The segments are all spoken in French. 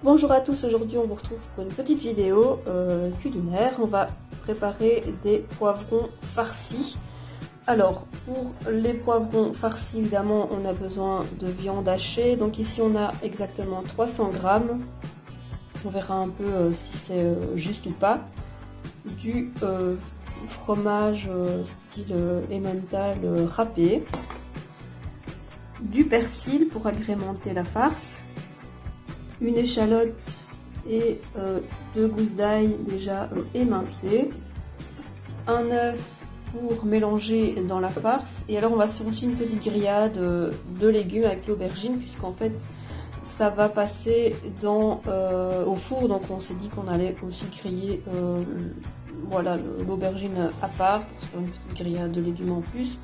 Bonjour à tous, aujourd'hui on vous retrouve pour une petite vidéo culinaire. On va préparer des poivrons farcis. Alors pour les poivrons farcis, évidemment on a besoin de viande hachée. Donc ici on a exactement 300 grammes. On verra un peu si c'est juste ou pas. Du fromage style Emmental râpé. Du persil pour agrémenter la farce. Une échalote et 2 gousses d'ail déjà émincées, un œuf pour mélanger dans la farce, et alors on va faire aussi une petite grillade de légumes avec l'aubergine, puisqu'en fait ça va passer au four, donc on s'est dit qu'on allait aussi griller voilà, l'aubergine à part pour se faire une petite grillade de légumes en plus.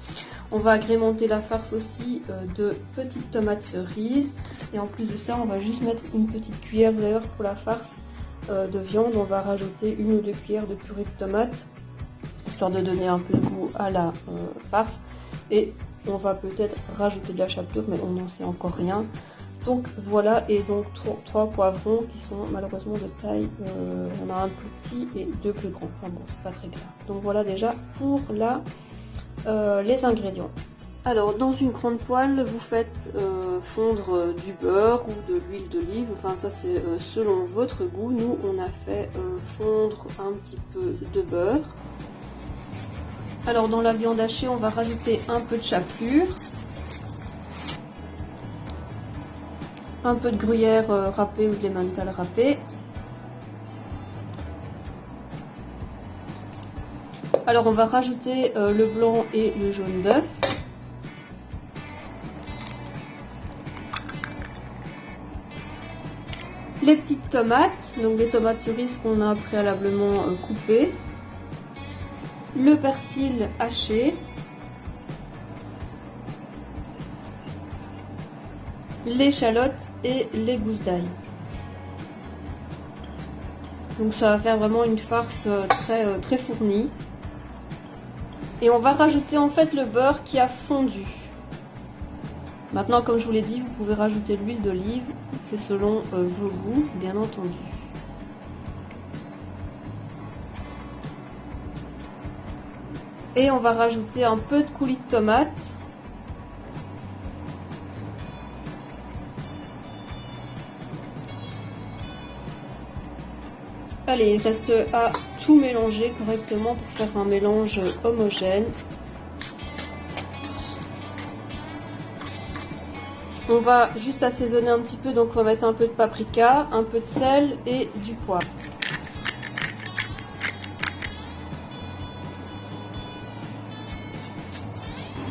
On va agrémenter la farce aussi de petites tomates cerises, et en plus de ça on va juste mettre une petite cuillère d'ailleurs pour la farce de viande. On va rajouter 1 ou 2 cuillères de purée de tomates histoire de donner un peu de goût à la farce, et on va peut-être rajouter de la chapelure mais on n'en sait encore rien. Donc voilà, et donc 3 poivrons qui sont malheureusement de taille, on a un plus petit et 2 plus grands, enfin bon c'est pas très grave. Donc voilà déjà pour les ingrédients. Alors dans une grande poêle vous faites fondre du beurre ou de l'huile d'olive, enfin ça c'est selon votre goût. Nous on a fait fondre un petit peu de beurre. Alors dans la viande hachée on va rajouter un peu de chapelure, un peu de gruyère râpée ou de l'emmental râpé. Alors on va rajouter le blanc et le jaune d'œuf. Les petites tomates, donc les tomates cerises qu'on a préalablement coupées. Le persil haché. L'échalote et les gousses d'ail. Donc ça va faire vraiment une farce très fournie. Et on va rajouter en fait le beurre qui a fondu. Maintenant, comme je vous l'ai dit, vous pouvez rajouter de l'huile d'olive, c'est selon vos goûts, bien entendu. Et on va rajouter un peu de coulis de tomate. Allez, il reste à tout mélanger correctement pour faire un mélange homogène. On va juste assaisonner un petit peu, donc on va mettre un peu de paprika, un peu de sel et du poivre.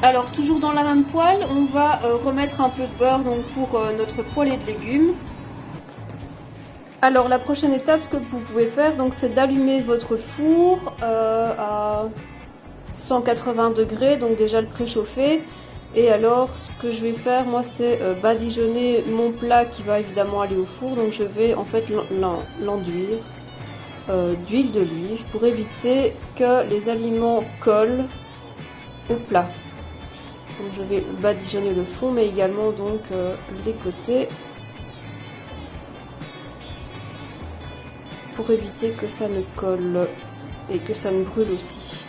Alors toujours dans la même poêle, on va remettre un peu de beurre donc pour notre poêlée de légumes. Alors la prochaine étape, ce que vous pouvez faire, donc c'est d'allumer votre four à 180 degrés, donc déjà le préchauffer. Et alors ce que je vais faire moi, c'est badigeonner mon plat qui va évidemment aller au four. Donc je vais en fait l'enduire d'huile d'olive pour éviter que les aliments collent au plat. Donc je vais badigeonner le fond mais également donc les côtés, pour éviter que ça ne colle et que ça ne brûle aussi.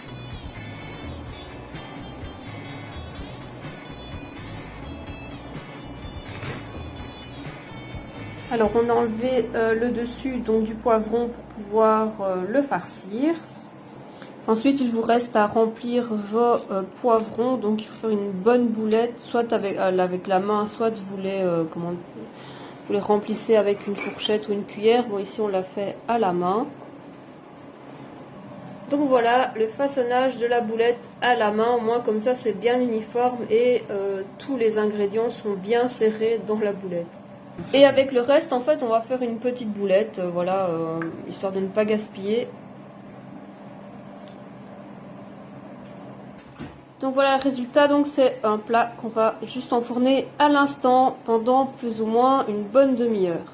Alors on a enlevé le dessus donc du poivron pour pouvoir le farcir. Ensuite il vous reste à remplir vos poivrons, donc il faut faire une bonne boulette, soit avec la main, soit vous les remplissez avec une fourchette ou une cuillère. Bon ici on l'a fait à la main. Donc voilà le façonnage de la boulette à la main, au moins comme ça c'est bien uniforme et tous les ingrédients sont bien serrés dans la boulette. Et avec le reste en fait on va faire une petite boulette, voilà, histoire de ne pas gaspiller. Donc voilà le résultat, donc c'est un plat qu'on va juste enfourner à l'instant pendant plus ou moins une bonne demi-heure.